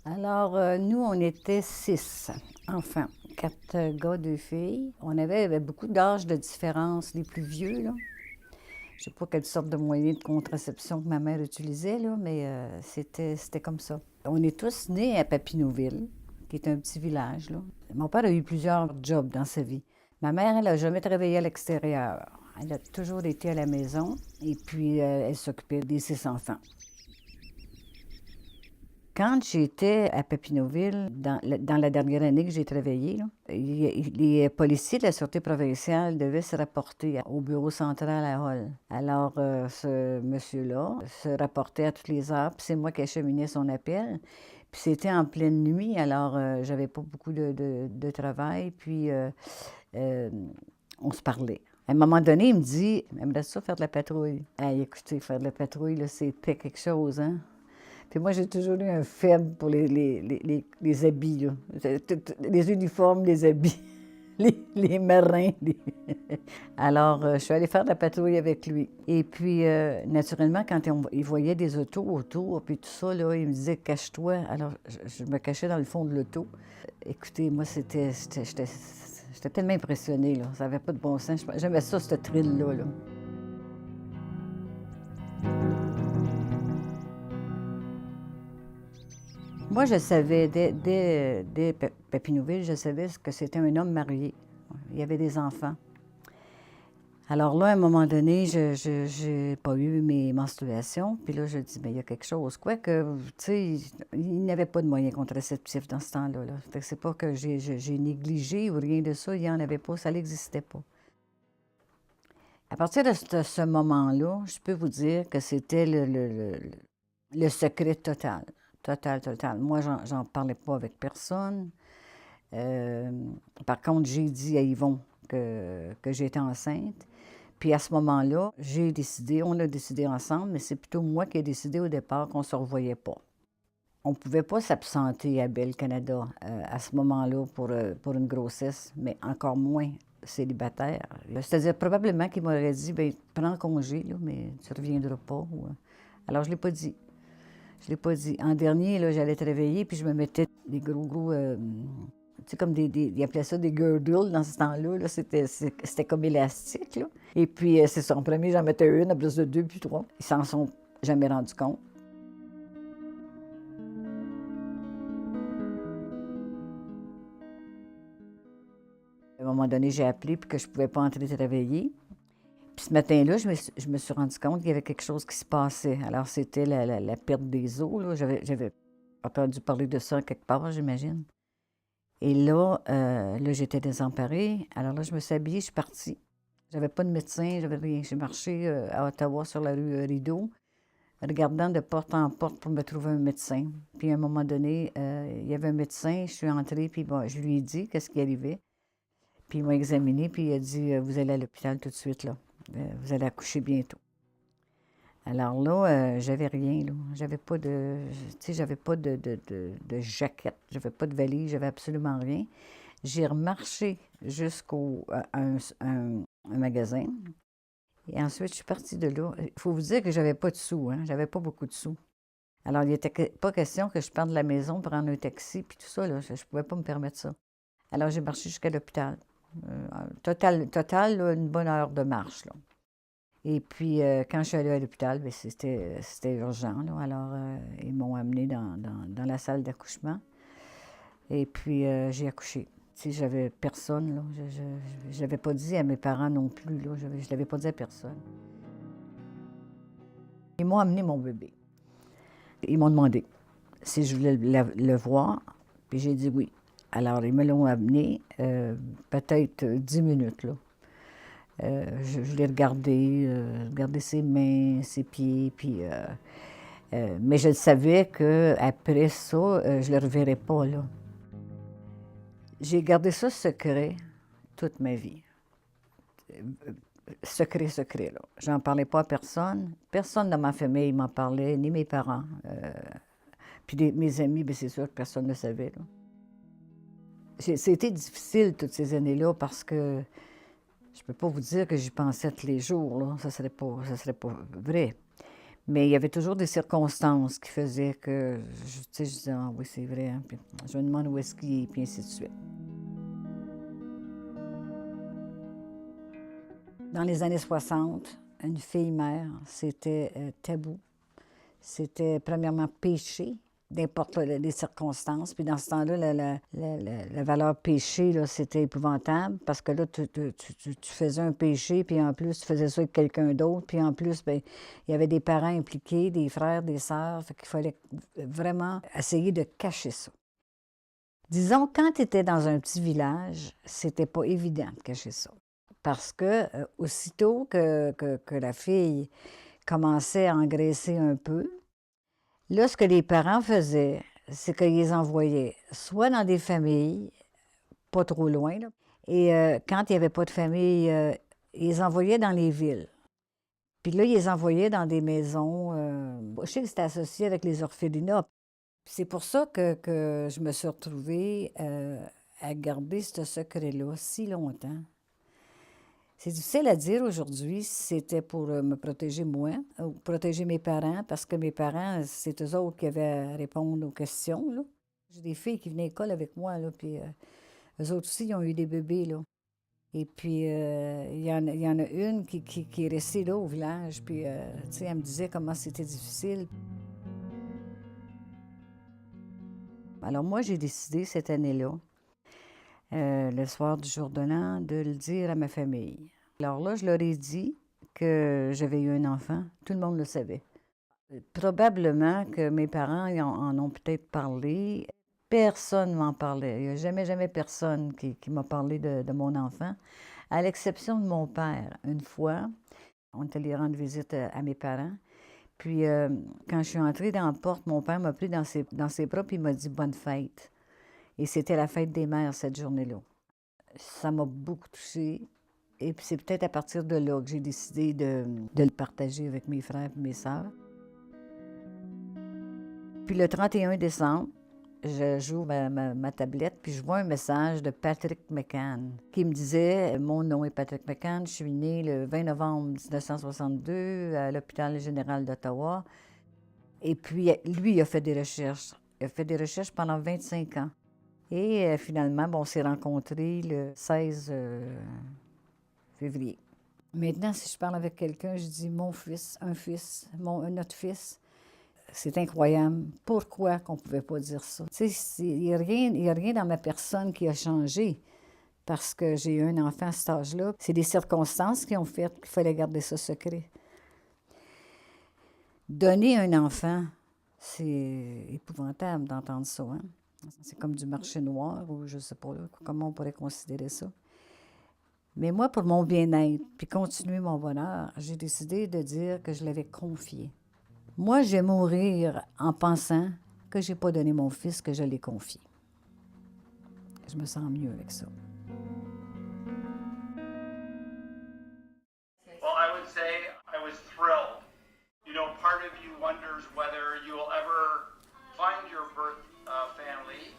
Alors, nous, on était 6 enfants, 4 gars, 2 filles. On avait beaucoup d'âge de différence, les plus vieux, là. Je sais pas quelle sorte de moyen de contraception que ma mère utilisait, là, mais c'était comme ça. On est tous nés à Papineauville, qui est un petit village, là. Mon père a eu plusieurs jobs dans sa vie. Ma mère, elle n'a jamais travaillé à l'extérieur. Elle a toujours été à la maison et puis elle s'occupait des 6 enfants. Quand j'étais à Papineauville, dans la dernière année que j'ai travaillé, là, les policiers de la Sûreté provinciale devaient se rapporter au bureau central à Hall. Alors, ce monsieur-là se rapportait à toutes les heures, puis c'est moi qui acheminais son appel. Puis c'était en pleine nuit, alors j'avais pas beaucoup de travail, puis euh, on se parlait. À un moment donné, il me dit, aimerais ça faire de la patrouille? Hey, écoutez, faire de la patrouille, là, c'était quelque chose, hein? Puis moi, j'ai toujours eu un faible pour les habits, là. Les uniformes, les habits, les marins. Alors, je suis allée faire de la patrouille avec lui. Et puis, naturellement, quand il voyait des autos autour, puis tout ça, là, il me disait, cache-toi. Alors, je me cachais dans le fond de l'auto. Écoutez, moi, j'étais tellement impressionnée, là. Ça n'avait pas de bon sens. J'aimais ça, ce thrill-là, là. Moi, je savais, dès Papineauville, je savais que c'était un homme marié. Il y avait des enfants. Alors là, à un moment donné, je n'ai pas eu mes menstruations. Puis là, je dis, mais il y a quelque chose. Quoique, tu sais, il n'y avait pas de moyens contraceptifs dans ce temps-là. Là. Fait que c'est pas que j'ai négligé ou rien de ça. Il n'y en avait pas. Ça n'existait pas. À partir de ce moment-là, je peux vous dire que c'était le secret total. Total, total. Moi, j'en parlais pas avec personne. Euh, Par contre, j'ai dit à Yvon que j'étais enceinte. Puis à ce moment-là, j'ai décidé, on a décidé ensemble, mais c'est plutôt moi qui ai décidé au départ qu'on ne se revoyait pas. On ne pouvait pas s'absenter à Belle Canada à ce moment-là pour une grossesse, mais encore moins célibataire. C'est-à-dire probablement qu'il m'aurait dit, ben prends congé, là, mais tu ne reviendras pas. Alors je ne l'ai pas dit. Je ne l'ai pas dit. En dernier, là, j'allais travailler, puis je me mettais des gros, tu sais, comme ils appelaient ça des girdles dans ce temps-là. Là. C'était comme élastique, là. Et puis, c'est ça. En premier, j'en mettais une, à plus de deux, puis trois. Ils s'en sont jamais rendus compte. À un moment donné, j'ai appelé, puis que je ne pouvais pas entrer travailler. Puis ce matin-là, je me suis rendu compte qu'il y avait quelque chose qui se passait. Alors, c'était la perte des os, là. J'avais entendu parler de ça quelque part, j'imagine. Et là, j'étais désemparée. Alors là, je me suis habillée, je suis partie. J'avais pas de médecin, j'avais rien. J'ai marché à Ottawa sur la rue Rideau, regardant de porte en porte pour me trouver un médecin. Puis à un moment donné, il y avait un médecin, je suis entrée, puis bon, je lui ai dit qu'est-ce qui arrivait. Puis il m'a examiné, puis il a dit vous allez à l'hôpital tout de suite, là. Vous allez accoucher bientôt. Alors là, j'avais rien, là. J'avais pas de, tu sais, j'avais pas de jaquette, j'avais pas de valise, j'avais absolument rien. J'ai remarché jusqu'au un magasin. Et ensuite, je suis partie de là. Il faut vous dire que j'avais pas de sous, hein. J'avais pas beaucoup de sous. Alors, il n'était pas question que je parte de la maison, prendre un taxi, puis tout ça, là. Je ne pouvais pas me permettre ça. Alors, j'ai marché jusqu'à l'hôpital. Total, là, une bonne heure de marche, là. Et puis, quand je suis allée à l'hôpital, bien, c'était urgent, là. Alors, ils m'ont amenée dans la salle d'accouchement. Et puis, j'ai accouché. Tu sais, j'avais personne, là. Je l'avais pas dit à mes parents non plus, là. Je ne l'avais pas dit à personne. Ils m'ont amené mon bébé. Ils m'ont demandé si je voulais le voir, puis j'ai dit oui. Alors, ils me l'ont amené, peut-être 10 minutes, là. Je l'ai regardé ses mains, ses pieds, puis... mais je savais qu'après ça, je ne le reverrais pas, là. J'ai gardé ça secret toute ma vie. Secret, secret, là. J'en parlais pas à personne. Personne dans ma famille m'en parlait, ni mes parents. Puis mes amis, bien, c'est sûr que personne ne le savait, là. C'était difficile toutes ces années-là parce que je peux pas vous dire que j'y pensais tous les jours, là. Ça serait pas vrai. Mais il y avait toujours des circonstances qui faisaient que, tu sais, je disais, ah oui, c'est vrai, hein, puis je me demande où est-ce qu'il est, puis ainsi de suite. Dans les années 60, une fille mère, c'était tabou. C'était premièrement péché, n'importe les circonstances. Puis dans ce temps-là, la valeur péché, là, c'était épouvantable parce que là, tu faisais un péché, puis en plus, tu faisais ça avec quelqu'un d'autre. Puis en plus, bien, il y avait des parents impliqués, des frères, des sœurs. Fait qu'il fallait vraiment essayer de cacher ça. Disons, quand tu étais dans un petit village, c'était pas évident de cacher ça. Parce que aussitôt que la fille commençait à engraisser un peu, là, ce que les parents faisaient, c'est qu'ils les envoyaient soit dans des familles, pas trop loin, là, et quand il n'y avait pas de famille, ils les envoyaient dans les villes. Puis là, ils les envoyaient dans des maisons. Je sais que c'était associé avec les orphelinats. C'est pour ça que je me suis retrouvée à garder ce secret-là si longtemps. C'est difficile à dire aujourd'hui si c'était pour me protéger moi ou protéger mes parents, parce que mes parents, c'est eux autres qui avaient à répondre aux questions, là. J'ai des filles qui venaient à l'école avec moi, là, puis eux autres aussi, ils ont eu des bébés, là. Et puis, il y en a une qui est restée là au village, puis, tu sais, elle me disait comment c'était difficile. Alors moi, j'ai décidé cette année-là, le soir du jour de l'an, de le dire à ma famille. Alors là, je leur ai dit que j'avais eu un enfant. Tout le monde le savait. Probablement que mes parents en ont peut-être parlé. Personne ne m'en parlait. Il n'y a jamais personne qui m'a parlé de mon enfant, à l'exception de mon père. Une fois, on est allé rendre visite à mes parents. Puis, quand je suis entrée dans la porte, mon père m'a pris dans ses bras et il m'a dit bonne fête. Et c'était la fête des mères cette journée-là. Ça m'a beaucoup touchée. Et puis c'est peut-être à partir de là que j'ai décidé de le partager avec mes frères et mes sœurs. Puis le 31 décembre, j'ouvre ma tablette, puis je vois un message de Patrick McCann qui me disait « Mon nom est Patrick McCann, je suis né le 20 novembre 1962 à l'hôpital général d'Ottawa. » Et puis, lui, il a fait des recherches. Il a fait des recherches pendant 25 ans. Et finalement, bon, on s'est rencontrés le 16 février. Maintenant, si je parle avec quelqu'un, je dis mon fils, notre fils. C'est incroyable. Pourquoi qu'on ne pouvait pas dire ça? Tu sais, il n'y a rien dans ma personne qui a changé parce que j'ai eu un enfant à cet âge-là. C'est des circonstances qui ont fait qu'il fallait garder ça secret. Donner un enfant, c'est épouvantable d'entendre ça, hein? C'est comme du marché noir ou je ne sais pas là, comment on pourrait considérer ça. Mais moi, pour mon bien-être, puis continuer mon bonheur, j'ai décidé de dire que je l'avais confié. Moi, je vais mourir en pensant que je n'ai pas donné mon fils, que je l'ai confié. Je me sens mieux avec ça. Well, I would say I was thrilled. You know, part of you wonders whether you will ever find your birth family.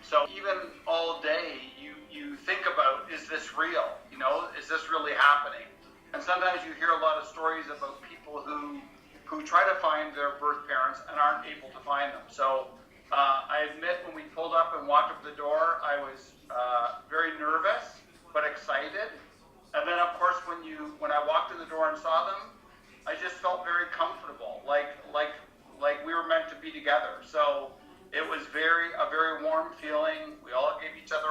So even all day, you think about, is this real? You know, is this really happening? And sometimes you hear a lot of stories about people who try to find their birth parents and aren't able to find them. So I admit when we pulled up and walked up the door, I was very nervous but excited. And then of course when I walked in the door and saw them, I just felt very comfortable, like we were meant to be together. So it was a very warm feeling. We all gave each other